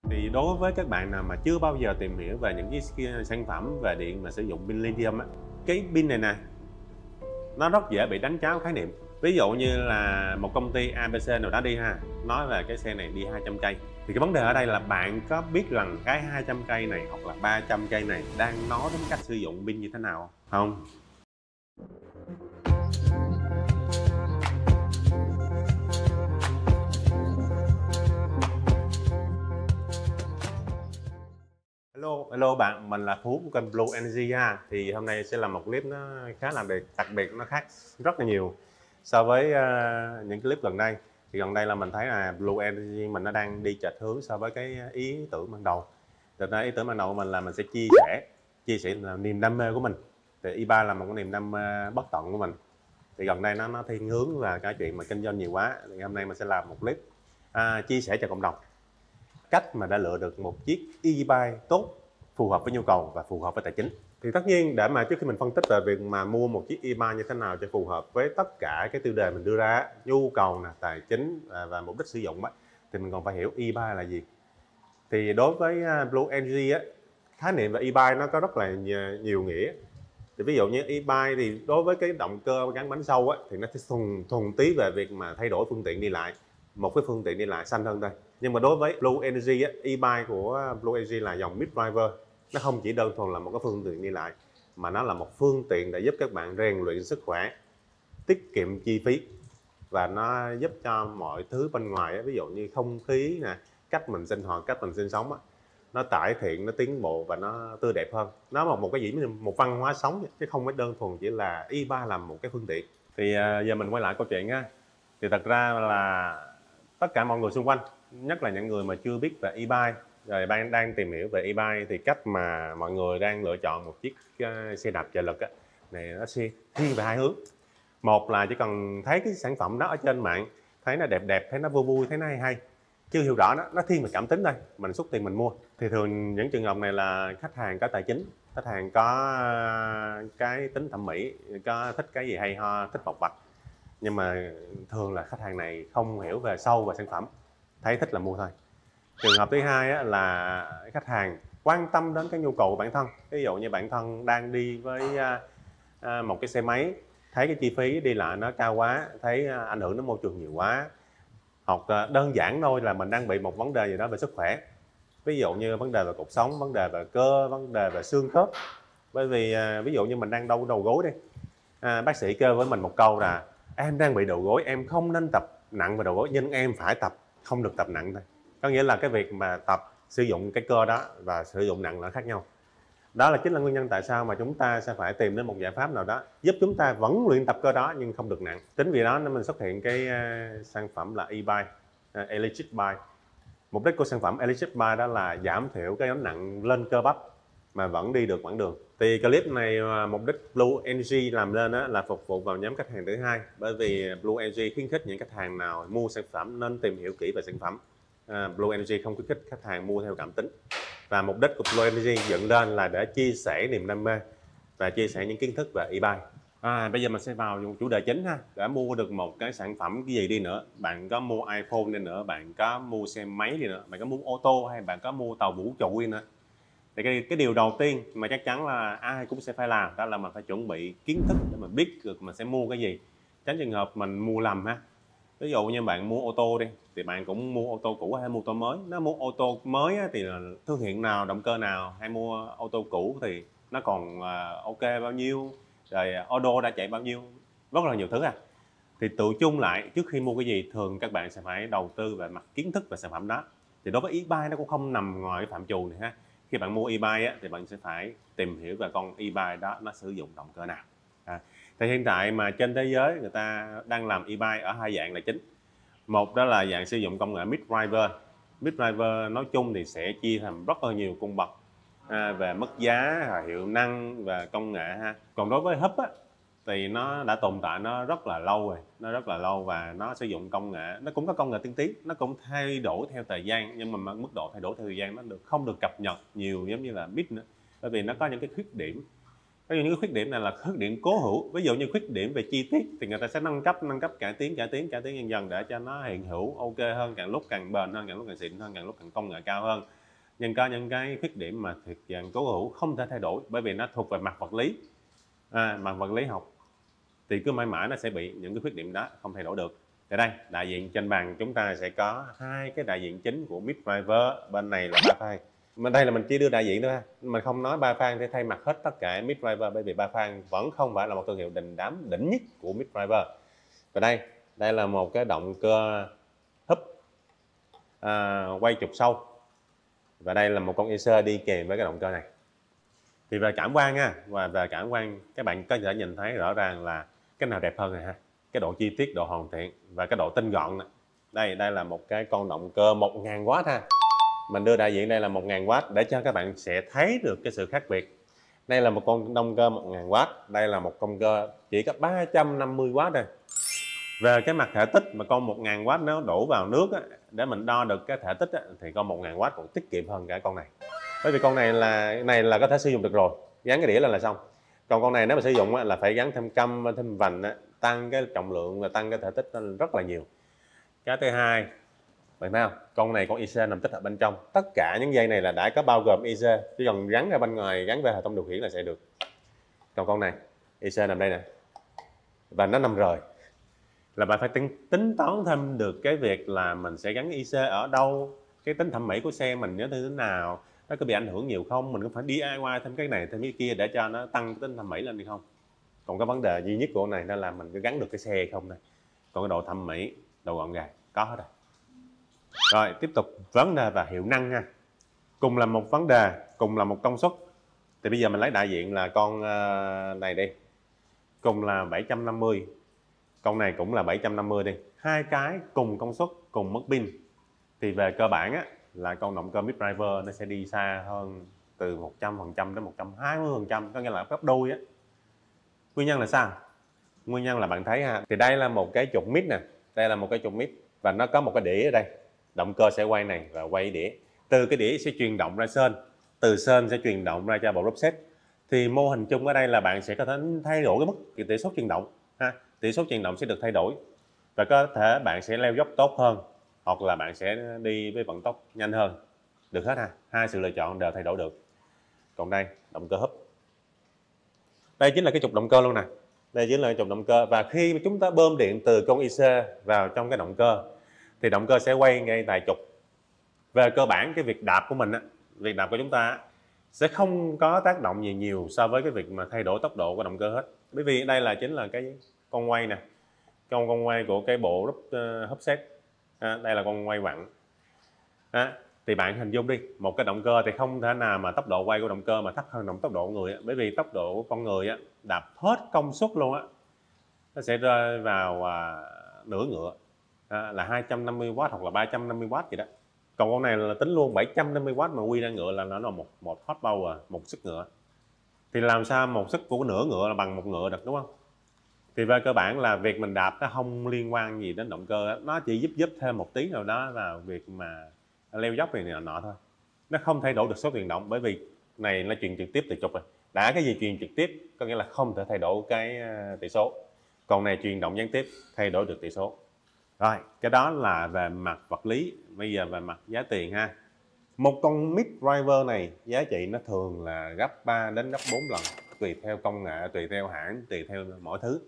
Thì đối với các bạn nào mà chưa bao giờ tìm hiểu về những sản phẩm về điện mà sử dụng pin lithium á, cái pin này nè, nó rất dễ bị đánh tráo khái niệm. Ví dụ như là một công ty ABC nào đó đi ha, nói về cái xe này đi 200 cây. Thì cái vấn đề ở đây là bạn có biết rằng cái 200 cây này hoặc là 300 cây này đang nói đến cách sử dụng pin như thế nào không? Hello bạn, mình là Phú của kênh Blue Energy ha. Thì hôm nay sẽ là một clip nó khá là đặc biệt, nó khác rất là nhiều so với những clip gần đây. Thì gần đây là mình thấy là Blue Energy mình nó đang đi chệch hướng so với cái ý tưởng ban đầu. Thực ra ý tưởng ban đầu của mình là mình sẽ chia sẻ là niềm đam mê của mình. Thì i3 là một cái niềm đam mê bất tận của mình. Thì gần đây nó thiên hướng là cái chuyện mà kinh doanh nhiều quá. Thì hôm nay mình sẽ làm một clip chia sẻ cho cộng đồng cách mà đã lựa được một chiếc e-bike tốt, phù hợp với nhu cầu và phù hợp với tài chính. Thì tất nhiên để mà trước khi mình phân tích về việc mà mua một chiếc e-bike như thế nào cho phù hợp với tất cả cái tiêu đề mình đưa ra, nhu cầu nè, tài chính và mục đích sử dụng ấy, thì mình còn phải hiểu e-bike là gì. Thì đối với Blue Energy á, khái niệm về e-bike nó có rất là nhiều nghĩa. Thì ví dụ như e-bike thì đối với cái động cơ gắn bánh sau á, thì nó sẽ thuần tí về việc mà thay đổi phương tiện đi lại, một cái phương tiện đi lại xanh hơn thôi. Nhưng mà đối với Blue Energy á, e-bike của Blue Energy là dòng mid driver, nó không chỉ đơn thuần là một cái phương tiện đi lại mà nó là một phương tiện để giúp các bạn rèn luyện sức khỏe, tiết kiệm chi phí, và nó giúp cho mọi thứ bên ngoài, ví dụ như không khí nè, cách mình sinh hoạt, cách mình sinh sống, nó cải thiện, nó tiến bộ và nó tươi đẹp hơn. Nó là một cái gì, một văn hóa sống chứ không phải đơn thuần chỉ là i3 làm một cái phương tiện. Thì giờ mình quay lại câu chuyện á, thì thật ra là tất cả mọi người xung quanh, nhất là những người mà chưa biết về e-bike rồi đang tìm hiểu về e-bike, thì cách mà mọi người đang lựa chọn một chiếc xe đạp trợ lực này nó sẽ thiên về hai hướng. Một là chỉ cần thấy cái sản phẩm đó ở trên mạng, thấy nó đẹp đẹp, thấy nó vui vui, thấy nó hay hay, chưa hiểu rõ nó thiên về cảm tính thôi, mình xuất tiền mình mua. Thì thường những trường hợp này là khách hàng có tài chính, khách hàng có cái tính thẩm mỹ, có thích cái gì hay ho, thích bộc bạch. Nhưng mà thường là khách hàng này không hiểu về sâu về sản phẩm, thấy thích là mua thôi. Trường hợp thứ hai là khách hàng quan tâm đến cái nhu cầu của bản thân. Ví dụ như bản thân đang đi với một cái xe máy, thấy cái chi phí đi lại nó cao quá, thấy ảnh hưởng đến môi trường nhiều quá, hoặc đơn giản thôi là mình đang bị một vấn đề gì đó về sức khỏe, ví dụ như vấn đề về cột sống, vấn đề về cơ, vấn đề về xương khớp. Bởi vì ví dụ như mình đang đau đầu gối đi, bác sĩ kêu với mình một câu là em đang bị đầu gối, em không nên tập nặng về đầu gối, nhưng em phải tập, không được tập nặng thôi. Có nghĩa là cái việc mà tập sử dụng cái cơ đó và sử dụng nặng là khác nhau. Đó chính là nguyên nhân tại sao mà chúng ta sẽ phải tìm đến một giải pháp nào đó giúp chúng ta vẫn luyện tập cơ đó nhưng không được nặng. Chính vì đó nên mình xuất hiện cái sản phẩm là e-bike, electric bike. Mục đích của sản phẩm electric bike đó là giảm thiểu cái gánh nặng lên cơ bắp mà vẫn đi được quãng đường. Thì clip này mục đích Blue Energy làm lên là phục vụ vào nhóm khách hàng thứ hai, bởi vì Blue Energy khuyến khích những khách hàng nào mua sản phẩm nên tìm hiểu kỹ về sản phẩm. Blue Energy không khuyến khích khách hàng mua theo cảm tính. Và mục đích của Blue Energy dựng lên là để chia sẻ niềm đam mê và chia sẻ những kiến thức về e-bike. Bây giờ mình sẽ vào chủ đề chính ha. Để mua được một cái sản phẩm cái gì đi nữa, bạn có mua iPhone đi nữa, bạn có mua xe máy đi nữa, bạn có mua ô tô hay bạn có mua tàu vũ trụ đi nữa, thì cái điều đầu tiên mà chắc chắn là ai cũng sẽ phải làm đó là mình phải chuẩn bị kiến thức để mình biết được mình sẽ mua cái gì, tránh trường hợp mình mua lầm ha. Ví dụ như bạn mua ô tô đi thì bạn cũng mua ô tô cũ hay mua ô tô mới. Nếu mua ô tô mới thì là thương hiệu nào, động cơ nào, hay mua ô tô cũ thì nó còn ok bao nhiêu, rồi ô đã chạy bao nhiêu, rất là nhiều thứ Thì tự chung lại trước khi mua cái gì thường các bạn sẽ phải đầu tư về mặt kiến thức về sản phẩm đó. Thì đối với e-bike nó cũng không nằm ngoài cái phạm trù này ha. Khi bạn mua e-bike thì bạn sẽ phải tìm hiểu về con e-bike đó nó sử dụng động cơ nào. Thì hiện tại mà trên thế giới người ta đang làm e-bike ở hai dạng là chính. Một đó là dạng sử dụng công nghệ mid driver. Mid driver nói chung thì sẽ chia thành rất là nhiều cung bậc về mức giá, hiệu năng và công nghệ ha. Còn đối với hub thì nó đã tồn tại nó rất là lâu rồi, và nó sử dụng công nghệ, nó cũng có công nghệ tiên tiến, nó cũng thay đổi theo thời gian, nhưng mà mức độ thay đổi theo thời gian nó không được cập nhật nhiều giống như là mid nữa, bởi vì nó có những cái khuyết điểm. Ví dụ những cái khuyết điểm này là khuyết điểm cố hữu. Ví dụ như khuyết điểm về chi tiết thì người ta sẽ nâng cấp cải tiến dần dần để cho nó hiện hữu ok hơn, càng lúc càng bền hơn, càng lúc càng xịn hơn, càng lúc càng công nghệ cao hơn. nhưng có những cái khuyết điểm mà thuộc dạng cố hữu không thể thay đổi, bởi vì nó thuộc về mặt vật lý, mặt vật lý học, thì cứ mãi mãi nó sẽ bị những cái khuyết điểm đó không thay đổi được. Ở đây đại diện trên bàn chúng ta sẽ có hai cái đại diện chính của mid-driver, bên này là ba phan. Bên đây là mình chỉ đưa đại diện thôi, mình không nói ba phan để thay mặt hết tất cả mid-driver, bởi vì ba phan vẫn không phải là một thương hiệu đình đám đỉnh nhất của mid-driver. Và đây là một cái động cơ húp quay trục sâu, và đây là một con IC đi kèm với cái động cơ này. Thì về cảm quan nha, và về cảm quan các bạn có thể nhìn thấy rõ ràng là cái nào đẹp hơn này ha, cái độ chi tiết, độ hoàn thiện và cái độ tinh gọn này. Đây là một cái con động cơ 1000W ha, mình đưa đại diện đây là 1000W để cho các bạn sẽ thấy được cái sự khác biệt. Đây là một con động cơ 1000W, đây là một động cơ chỉ có 350W thôi. Về cái mặt thể tích mà con 1000W nó đổ vào nước á, để mình đo được cái thể tích á, thì con 1000W cũng tiết kiệm hơn cả con này, bởi vì con này là có thể sử dụng được rồi, gắn cái đĩa lên là xong. Còn con này nếu mà sử dụng á, là phải gắn thêm căm, thêm vành á, tăng cái trọng lượng và tăng cái thể tích lên rất là nhiều. Cái thứ hai, bạn thấy không, con này con IC nằm tích hợp bên trong, tất cả những dây này là đã có bao gồm IC, chỉ cần gắn ra bên ngoài, gắn về hệ thống điều khiển là sẽ được. Còn con này IC nằm đây nè, và nó nằm rời, là bạn phải tính toán thêm được cái việc là mình sẽ gắn IC ở đâu, cái tính thẩm mỹ của xe mình như thế nào, nó có bị ảnh hưởng nhiều không, mình có phải DIY thêm cái này thêm cái kia để cho nó tăng cái tính thẩm mỹ lên hay không. Còn cái vấn đề duy nhất của con này đó là mình có gắn được cái xe hay không đây. Còn cái độ thẩm mỹ, độ gọn gàng có hết rồi. Rồi tiếp tục vấn đề và hiệu năng nha, cùng là một vấn đề, cùng là một công suất. Thì bây giờ mình lấy đại diện là con này đi, cùng là 750, con này cũng là 750 đi, hai cái cùng công suất, cùng mức pin, thì về cơ bản á, là con động cơ mid-driver nó sẽ đi xa hơn từ 100% đến 120%, có nghĩa là gấp đôi á. Nguyên nhân là sao? Nguyên nhân là bạn thấy ha, thì đây là một cái trục mid nè, đây là một cái trục mid và nó có một cái đĩa ở đây, động cơ sẽ quay này và quay đĩa, từ cái đĩa sẽ truyền động ra sên, từ sên sẽ truyền động ra cho bộ rốp set. Thì mô hình chung ở đây là bạn sẽ có thể thay đổi cái mức tỷ số truyền động ha, tỷ số truyền động sẽ được thay đổi và có thể bạn sẽ leo dốc tốt hơn, hoặc là bạn sẽ đi với vận tốc nhanh hơn, được hết ha, hai sự lựa chọn đều thay đổi được. Còn đây động cơ húp, đây chính là cái trục động cơ luôn nè, đây chính là trục động cơ, và khi chúng ta bơm điện từ con IC vào trong cái động cơ thì động cơ sẽ quay ngay tại trục. Về cơ bản cái việc đạp của mình á, việc đạp của chúng ta sẽ không có tác động gì nhiều so với cái việc mà thay đổi tốc độ của động cơ hết, bởi vì đây là chính là cái con quay nè, con quay của cái bộ húp set, đây là con quay vặn. Thì bạn hình dung đi, một cái động cơ thì không thể nào mà tốc độ quay của động cơ mà thấp hơn tốc độ của người, bởi vì tốc độ của con người đạp hết công suất luôn á, nó sẽ rơi vào nửa ngựa, là 250W hoặc là 350W gì đó. Còn con này là tính luôn 750W mà quy ra ngựa là nó là một horsepower, một sức ngựa. Thì làm sao một sức của nửa ngựa là bằng một ngựa được, đúng không? Thì về cơ bản là việc mình đạp nó không liên quan gì đến động cơ, nó chỉ giúp thêm một tí nào đó vào việc mà leo dốc này nọ thôi, nó không thay đổi được số truyền động, bởi vì này nó truyền trực tiếp từ trục rồi. Đã cái gì truyền trực tiếp có nghĩa là không thể thay đổi cái tỷ số, còn này truyền động gián tiếp thay đổi được tỷ số. Rồi cái đó là về mặt vật lý. Bây giờ về mặt giá tiền ha, một con mid-driver này giá trị nó thường là gấp 3 đến gấp 4 lần, tùy theo công nghệ, tùy theo hãng, tùy theo mọi thứ.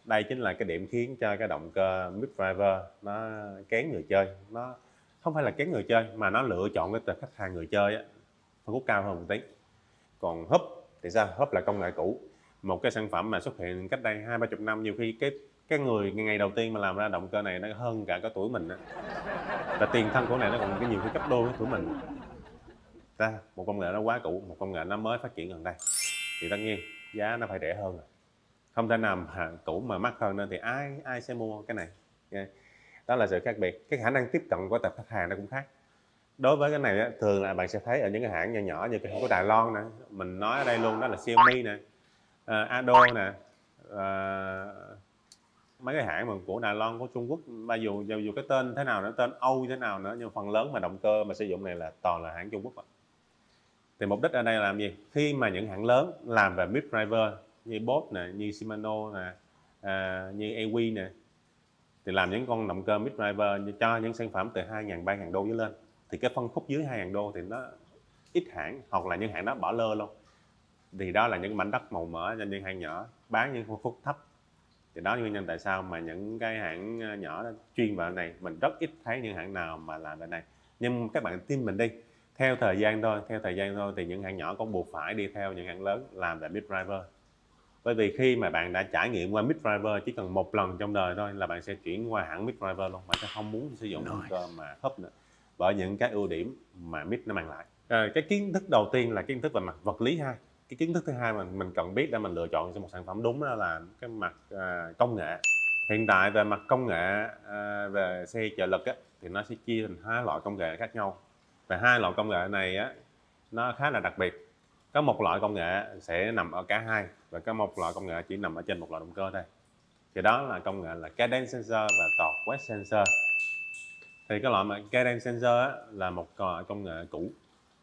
Đây chính là cái điểm khiến cho cái động cơ mid-driver nó kén người chơi. Nó không phải là kén người chơi mà nó lựa chọn cái tệp khách hàng người chơi á, phân khúc cao hơn một tí. Còn húp thì sao? Húp là công nghệ cũ, một cái sản phẩm mà xuất hiện cách đây 20-30 năm, nhiều khi cái người ngày đầu tiên mà làm ra động cơ này nó hơn cả cái tuổi mình á, và tiền thân của này nó còn cái nhiều khi gấp đôi với tuổi mình. Một công nghệ nó quá cũ, một công nghệ nó mới phát triển gần đây, thì tất nhiên giá nó phải rẻ hơn rồi. Không thể nào hàng cũ mà mắc hơn nên thì ai sẽ mua cái này. Đó là sự khác biệt. Cái khả năng tiếp cận của tập khách hàng nó cũng khác. Đối với cái này thường là bạn sẽ thấy ở những cái hãng nhỏ nhỏ như cái hãng của Đài Loan nè, mình nói ở đây luôn đó là Xiaomi nè, Ado nè, mấy cái hãng mà của Đài Loan, của Trung Quốc, dù cái tên thế nào nữa, tên Âu thế nào nữa, nhưng phần lớn mà động cơ mà sử dụng này là toàn là hãng Trung Quốc. Thì mục đích ở đây là làm gì? Khi mà những hãng lớn làm về mid-driver như Bosch nè, như Shimano nè, như Ewi nè, thì làm những con động cơ mid-driver cho những sản phẩm từ 2.000-3.000 đô trở lên, thì cái phân khúc dưới 2.000 đô thì nó ít hãng, hoặc là những hãng đó bỏ lơ luôn. Thì đó là những mảnh đất màu mỡ cho những hãng nhỏ bán những phân khúc thấp. Thì đó là nguyên nhân tại sao mà những cái hãng nhỏ đó chuyên vào này, mình rất ít thấy những hãng nào mà làm cái này. Nhưng các bạn tin mình đi, theo thời gian thôi thì những hãng nhỏ cũng buộc phải đi theo những hãng lớn làm về mid-driver. Bởi vì khi mà bạn đã trải nghiệm qua mid-driver chỉ cần một lần trong đời thôi là bạn sẽ chuyển qua hãng mid-driver luôn, bạn sẽ không muốn sử dụng động cơ mà hub nữa, bởi những cái ưu điểm mà mid nó mang lại. Cái kiến thức đầu tiên là kiến thức về mặt vật lý ha. Cái kiến thức thứ hai mà mình cần biết để mình lựa chọn cho một sản phẩm đúng đó là cái mặt công nghệ. Hiện tại về mặt công nghệ về xe trợ lực á, thì nó sẽ chia thành 2 loại công nghệ khác nhau. Và 2 loại công nghệ này á, nó khá là đặc biệt. Có một loại công nghệ sẽ nằm ở cả hai, và có một loại công nghệ chỉ nằm ở trên một loại động cơ thôi. Thì đó là công nghệ là cadence sensor và torque wedge sensor. Thì cái loại mà cadence sensor á, là một loại công nghệ cũ.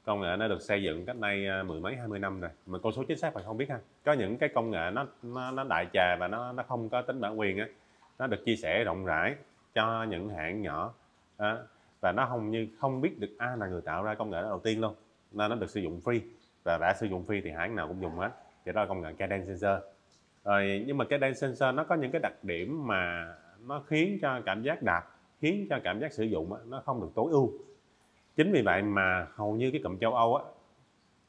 Công nghệ nó được xây dựng cách nay 10 mấy 20 năm rồi, mà con số chính xác phải không biết ha. Có những cái công nghệ nó đại trà và nó không có tính bản quyền á, nó được chia sẻ rộng rãi cho những hãng nhỏ và nó hầu như không biết được ai là người tạo ra công nghệ đó đầu tiên luôn, nên nó được sử dụng free, và đã sử dụng free thì hãng nào cũng dùng hết. Thì đó là công nghệ cadence sensor. Rồi, nhưng mà cadence sensor nó có những cái đặc điểm mà nó khiến cho cảm giác đạp, khiến cho cảm giác sử dụng á, nó không được tối ưu. Chính vì vậy mà hầu như cái cụm châu Âu á,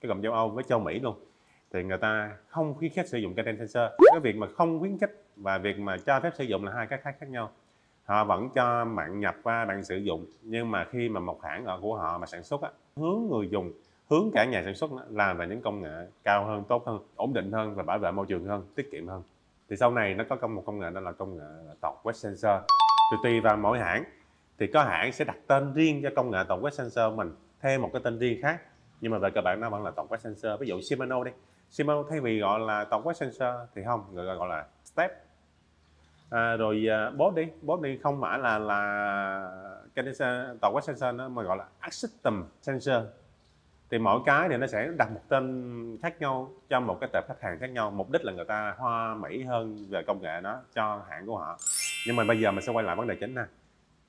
cái cụm châu Âu với châu Mỹ luôn, thì người ta không khuyến khích sử dụng cadence sensor. Cái việc mà không khuyến khích và việc mà cho phép sử dụng là hai cái khác nhau. Họ vẫn cho bạn nhập qua bạn sử dụng, nhưng mà khi mà một hãng của họ mà sản xuất á, hướng người dùng, hướng cả nhà sản xuất làm về những công nghệ cao hơn, tốt hơn, ổn định hơn và bảo vệ môi trường hơn, tiết kiệm hơn. Thì sau này nó có một công nghệ đó là công nghệ torque wedge sensor. Thì tùy vào mỗi hãng, thì có hãng sẽ đặt tên riêng cho công nghệ torque wedge sensor của mình, thêm một cái tên riêng khác, nhưng mà về cơ bản nó vẫn là torque wedge sensor. Ví dụ Shimano đi, Shimano thay vì gọi là torque wedge sensor thì không, người gọi là step. Rồi Bosch đi không phải là cái torque wedge sensor nó mà gọi là arc system sensor. Thì mỗi cái thì nó sẽ đặt một tên khác nhau cho một cái tệp khách hàng khác nhau, mục đích là người ta hoa mỹ hơn về công nghệ đó cho hãng của họ. Nhưng mà bây giờ mình sẽ quay lại vấn đề chính nè,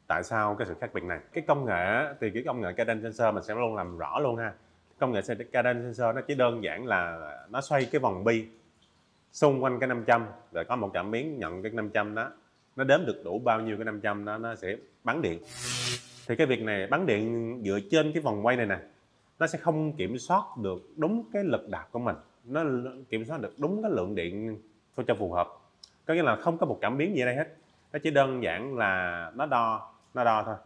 tại sao cái sự khác biệt này? Cái công nghệ thì cái công nghệ cadence sensor mình sẽ luôn làm rõ luôn ha. Công nghệ cadence sensor nó chỉ đơn giản là nó xoay cái vòng bi xung quanh cái 500, rồi có một cảm biến nhận cái 500 đó, nó đếm được đủ bao nhiêu cái 500 đó nó sẽ bắn điện. Thì cái việc này bắn điện dựa trên cái vòng quay này nè, nó sẽ không kiểm soát được đúng cái lực đạp của mình, nó kiểm soát được đúng cái lượng điện cho phù hợp. Có nghĩa là không có một cảm biến gì ở đây hết, nó chỉ đơn giản là nó đo thôi.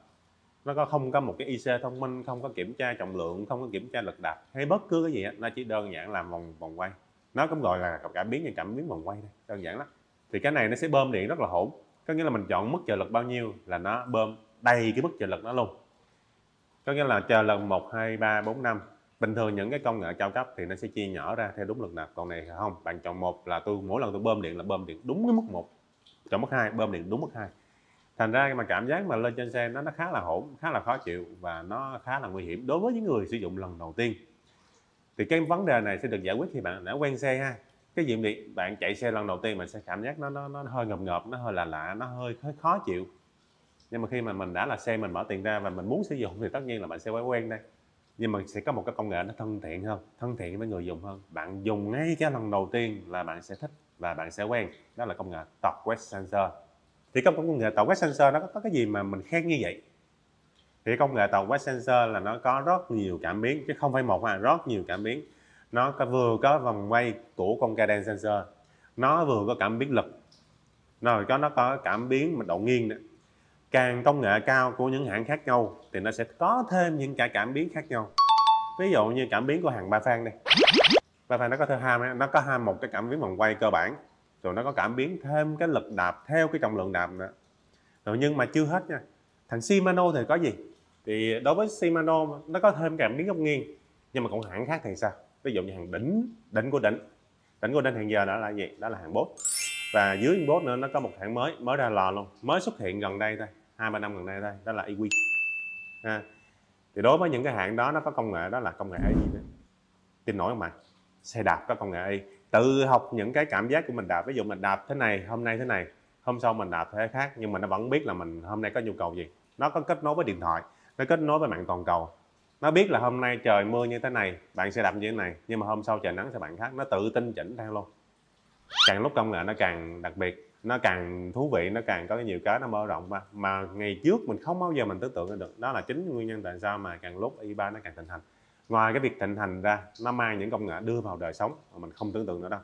Nó không có một cái IC thông minh, không có kiểm tra trọng lượng, không có kiểm tra lực đạp hay bất cứ cái gì hết, nó chỉ đơn giản làm vòng quay. Nó cũng gọi là cảm biến, như cảm biến vòng quay thôi, đơn giản lắm. Thì cái này nó sẽ bơm điện rất là hỗn, có nghĩa là mình chọn mức trợ lực bao nhiêu là nó bơm đầy cái mức trợ lực đó luôn. Có nghĩa là trợ lực 1, 2, 3, 4, 5. Bình thường những cái công nghệ cao cấp thì nó sẽ chia nhỏ ra theo đúng lực đạp, còn này không, bạn chọn một là mỗi lần tôi bơm điện là bơm điện đúng cái mức 1, chọn mức 2 bơm điện đúng mức 2. Thành ra mà cảm giác mà lên trên xe nó khá là hỗn, khá là khó chịu và nó khá là nguy hiểm đối với những người sử dụng lần đầu tiên. Thì cái vấn đề này sẽ được giải quyết khi bạn đã quen xe ha. Cái gì vậy, bạn chạy xe lần đầu tiên mình sẽ cảm giác nó hơi ngợp, nó hơi lạ, nó hơi khó chịu. Nhưng mà khi mà mình đã là xe, mình bỏ tiền ra và mình muốn sử dụng thì tất nhiên là bạn sẽ quen đây. Nhưng mà sẽ có một cái công nghệ nó thân thiện hơn, thân thiện với người dùng hơn. Bạn dùng ngay cái lần đầu tiên là bạn sẽ thích và bạn sẽ quen. Đó là công nghệ torque wedge sensor. Thì công nghệ torque wedge sensor nó có cái gì mà mình khác như vậy? Thì công nghệ torque wedge sensor là nó có rất nhiều cảm biến, chứ không phải một mà rất nhiều cảm biến. Nó vừa có vòng quay của con cadence sensor, nó vừa có cảm biến lực, rồi nó có cảm biến độ nghiêng nữa. Càng công nghệ cao của những hãng khác nhau thì nó sẽ có thêm những cái cảm biến khác nhau. Ví dụ như cảm biến của hàng Ba Phan đây, Ba Phan nó có một cái cảm biến vòng quay cơ bản, rồi nó có cảm biến thêm cái lực đạp theo cái trọng lượng đạp nữa. Rồi nhưng mà chưa hết nha, thằng Shimano thì có gì? Thì đối với Shimano nó có thêm cảm biến góc nghiêng, nhưng mà còn hãng khác thì sao? Ví dụ như hàng đỉnh của đỉnh hiện giờ đó là gì? Đó là hàng Bosch. Và dưới Bosch nữa nó có một hãng mới ra lò luôn, mới xuất hiện gần đây thôi, 2-3 năm gần đây thôi, đó là Ewi. Thì đối với những cái hãng đó nó có công nghệ đó là công nghệ AI đó. Tin nổi không bạn? Xe đạp có công nghệ AI, tự học những cái cảm giác của mình đạp. Ví dụ mình đạp thế này, hôm nay thế này, hôm sau mình đạp thế khác, nhưng mà nó vẫn biết là mình hôm nay có nhu cầu gì. Nó có kết nối với điện thoại, nó kết nối với mạng toàn cầu. Nó biết là hôm nay trời mưa như thế này bạn sẽ đập như thế này, nhưng mà hôm sau trời nắng sẽ bạn khác, nó tự tin chỉnh theo luôn. Càng lúc công nghệ nó càng đặc biệt, nó càng thú vị, nó càng có nhiều cái nó mở rộng ra mà ngày trước mình không bao giờ mình tưởng tượng được. Đó là chính nguyên nhân tại sao mà càng lúc eBay nó càng thịnh hành. Ngoài cái việc thịnh hành ra, nó mang những công nghệ đưa vào đời sống mà mình không tưởng tượng nữa đâu.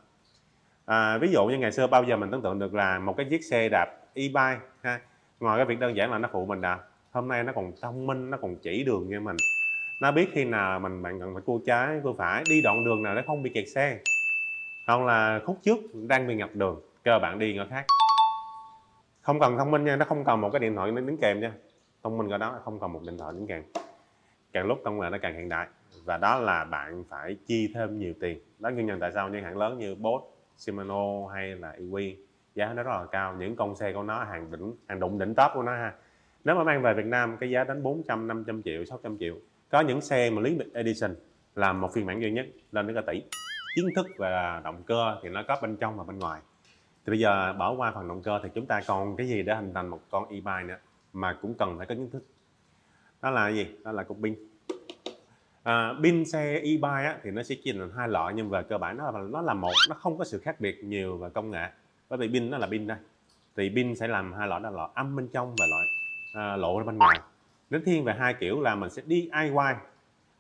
Ví dụ như ngày xưa bao giờ mình tưởng tượng được là một cái chiếc xe đạp e-bike ha, ngoài cái việc đơn giản là nó phụ mình đạp, hôm nay nó còn thông minh, nó còn chỉ đường cho mình, nó biết khi nào bạn cần phải cua trái cua phải, đi đoạn đường nào để không bị kẹt xe, hoặc là khúc trước đang bị ngập đường kêu bạn đi ngõ khác. Không cần thông minh nha, nó không cần một cái điện thoại đính kèm nha, thông minh ở đó không cần một điện thoại đính kèm. Càng lúc công nghệ nó càng hiện đại, và đó là bạn phải chi thêm nhiều tiền. Đó là nguyên nhân tại sao những hãng lớn như Bosch, Shimano hay là Iwi giá nó rất là cao. Những con xe của nó hàng đụng đỉnh top của nó ha, nếu mà mang về Việt Nam cái giá đến 400, 500 triệu, 600 triệu. Có những xe mà limited edition làm một phiên bản duy nhất lên đến cả tỷ. Kiến thức và động cơ thì nó có bên trong và bên ngoài. Thì bây giờ bỏ qua phần động cơ thì chúng ta còn cái gì để hình thành một con e-bike nữa mà cũng cần phải có kiến thức. Đó là gì? Đó là cục pin. Pin xe e-bike thì nó sẽ chia thành hai loại, nhưng về cơ bản nó là một, nó không có sự khác biệt nhiều về công nghệ. Bởi vì pin nó là pin đây, thì pin sẽ làm hai loại, đó là loại âm bên trong và loại lộ ra bên ngoài. Nó thiên về hai kiểu là mình sẽ DIY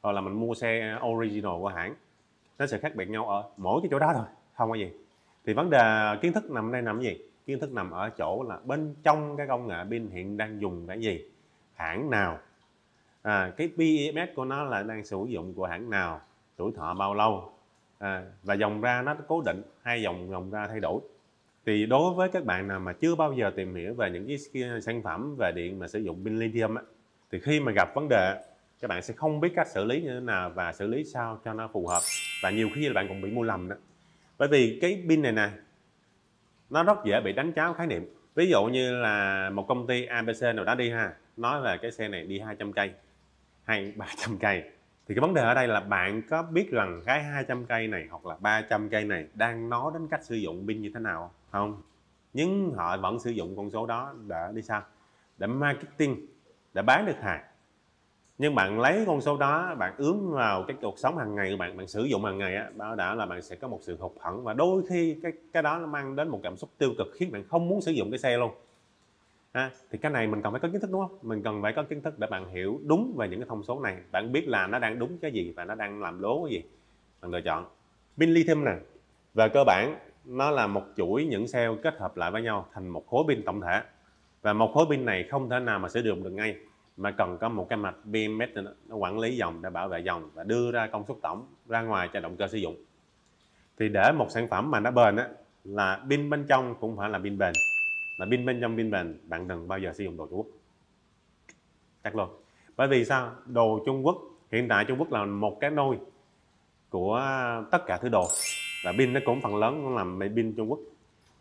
hoặc là mình mua xe original của hãng. Nó sẽ khác biệt nhau ở mỗi cái chỗ đó thôi, không có gì. Thì vấn đề kiến thức nằm đây nằm gì? Kiến thức nằm ở chỗ là bên trong cái công nghệ pin hiện đang dùng cái gì, hãng nào, cái BMS của nó là đang sử dụng của hãng nào, tuổi thọ bao lâu, và dòng ra nó cố định hay dòng ra thay đổi. Thì đối với các bạn nào mà chưa bao giờ tìm hiểu về những cái sản phẩm về điện mà sử dụng pin lithium á, thì khi mà gặp vấn đề các bạn sẽ không biết cách xử lý như thế nào và xử lý sao cho nó phù hợp, và nhiều khi là bạn còn bị mua lầm đó. Bởi vì cái pin này nè, nó rất dễ bị đánh tráo khái niệm. Ví dụ như là một công ty ABC nào đó đi ha, nói là cái xe này đi 200 cây hay 300 cây, thì cái vấn đề ở đây là bạn có biết rằng cái 200 cây này hoặc là 300 cây này đang nói đến cách sử dụng pin như thế nào không? Nhưng họ vẫn sử dụng con số đó để đi sao? Để marketing, để bán được hàng. Nhưng bạn lấy con số đó bạn ướm vào cái cuộc sống hàng ngày của bạn, bạn sử dụng hàng ngày á, báo đã là bạn sẽ có một sự hụt hẫng, và đôi khi cái đó nó mang đến một cảm xúc tiêu cực khiến bạn không muốn sử dụng cái xe luôn. Thì cái này mình cần phải có kiến thức, đúng không? Mình cần phải có kiến thức để bạn hiểu đúng về những cái thông số này, bạn biết là nó đang đúng cái gì và nó đang làm lố cái gì, bạn lựa chọn. Pin lithium nè, về cơ bản nó là một chuỗi những cell kết hợp lại với nhau thành một khối pin tổng thể, và một khối pin này không thể nào mà sử dụng được ngay, mà cần có một cái mạch BMS nó quản lý dòng để bảo vệ dòng và đưa ra công suất tổng ra ngoài cho động cơ sử dụng. Thì để một sản phẩm mà nó bền á, là pin bên trong cũng phải là pin bền, mà pin bên trong pin bền bạn đừng bao giờ sử dụng đồ Trung Quốc, chắc luôn. Bởi vì sao? Đồ Trung Quốc hiện tại, Trung Quốc là một cái nôi của tất cả thứ đồ, và pin nó cũng phần lớn cũng làm pin Trung Quốc.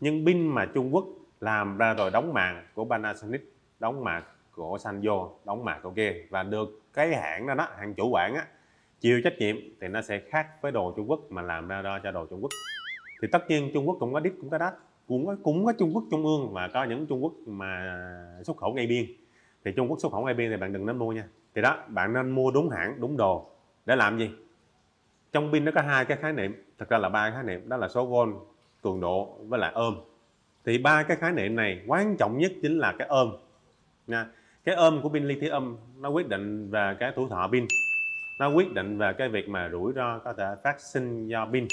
Nhưng pin mà Trung Quốc làm ra rồi đóng màng của Panasonic, đóng màng của Sanyo, đóng màng của kia, và được cái hãng đó, hãng chủ quản á, chịu trách nhiệm, thì nó sẽ khác với đồ Trung Quốc mà làm ra cho đồ Trung Quốc. Thì tất nhiên Trung Quốc cũng có đít, cũng có đắt, cũng có Trung Quốc trung ương, và có những Trung Quốc mà xuất khẩu ngay biên. Thì Trung Quốc xuất khẩu ngay biên thì bạn đừng nên mua nha. Thì đó, bạn nên mua đúng hãng, đúng đồ. Để làm gì? Trong pin nó có hai cái khái niệm, thật ra là ba khái niệm, đó là số volt, cường độ với lại ôm. Thì ba cái khái niệm này quan trọng nhất chính là cái ôm nha. Cái ôm của pin lithium nó quyết định về cái tuổi thọ pin, nó quyết định về cái việc mà rủi ro có thể phát sinh do pin.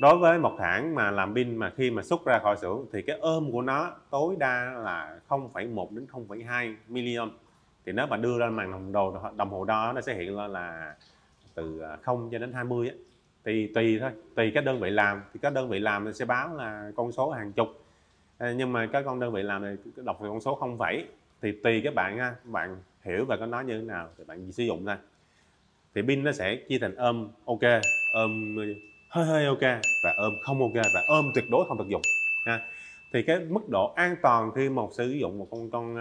Đối với một hãng mà làm pin mà khi mà xuất ra khỏi xưởng thì cái ôm của nó tối đa là 0,1 đến 0,2 mA. Thì nếu mà đưa ra màn đồng hồ đo, nó sẽ hiện lên là từ 0 cho đến 20 á. Thì tùy thôi, tùy các đơn vị làm, thì các đơn vị làm thì sẽ báo là con số hàng chục, nhưng mà các con đơn vị làm thì đọc con số 0, thì tùy các bạn ha, bạn hiểu và có nói như thế nào thì bạn sử dụng thôi. Thì pin nó sẽ chia thành ôm ok, ôm hơi ok, và ôm không ok, và ôm tuyệt đối không được dùng ha. Thì cái mức độ an toàn khi sử dụng một con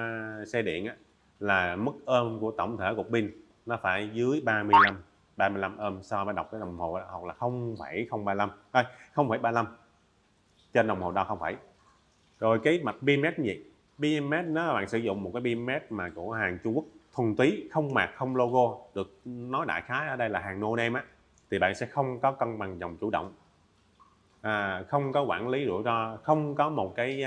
xe điện á, là mức ôm của tổng thể của pin nó phải dưới 35 ôm so với đọc cái đồng hồ, hoặc là 0,035 thôi, 0,35 trên đồng hồ đo 0. Rồi cái mạch BMS gì? BMS nó bạn sử dụng một cái BMS mà của hàng Trung Quốc, thuần túy, không mạc, không logo, được nói đại khái ở đây là hàng no name á, thì bạn sẽ không có cân bằng dòng chủ động, không có quản lý rủi ro, không có một cái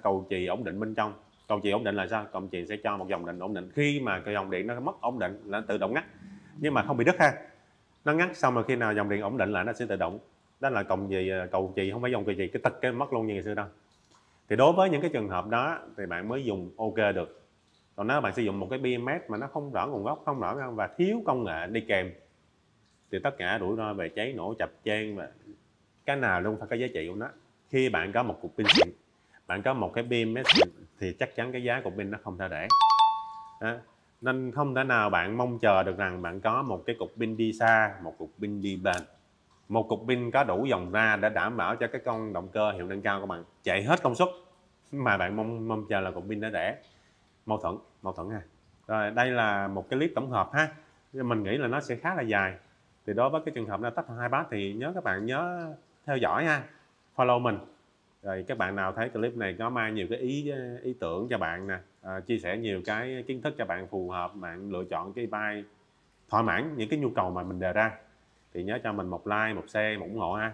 cầu chì ổn định bên trong. Cầu chì ổn định là sao? Cầu chì sẽ cho một dòng điện ổn định, khi mà cái dòng điện nó mất ổn định là tự động ngắt, nhưng mà không bị đứt ha. Nó ngắt xong rồi khi nào dòng điện ổn định lại nó sẽ tự động. Đó là cầu chì, không phải dòng cầu chì cái tật cái mất luôn như ngày xưa đâu. Thì đối với những cái trường hợp đó thì bạn mới dùng ok được. Còn nếu bạn sử dụng một cái BMS mà nó không rõ nguồn gốc, không rõ và thiếu công nghệ đi kèm, thì tất cả rủi ro về cháy nổ, chập choang và cái nào luôn phải có giá trị của nó. Khi bạn có một cục pin xịn, bạn có một cái BMS xịn, thì chắc chắn cái giá của pin nó không thể rẻ. Nên không thể nào bạn mong chờ được rằng bạn có một cái cục pin đi xa, một cục pin đi bền, một cục pin có đủ dòng ra để đảm bảo cho cái con động cơ hiệu năng cao của bạn chạy hết công suất, mà bạn mong chờ là cục pin nó rẻ. Mâu thuẫn ha. Rồi đây là một cái clip tổng hợp ha, mình nghĩ là nó sẽ khá là dài. Thì đối với cái trường hợp này tách hai bát thì các bạn nhớ theo dõi ha, follow mình. Rồi các bạn nào thấy clip này có mang nhiều cái ý tưởng cho bạn nè, chia sẻ nhiều cái kiến thức cho bạn phù hợp, bạn lựa chọn cái buy thỏa mãn những cái nhu cầu mà mình đề ra, thì nhớ cho mình một like, một share, một ủng hộ ha.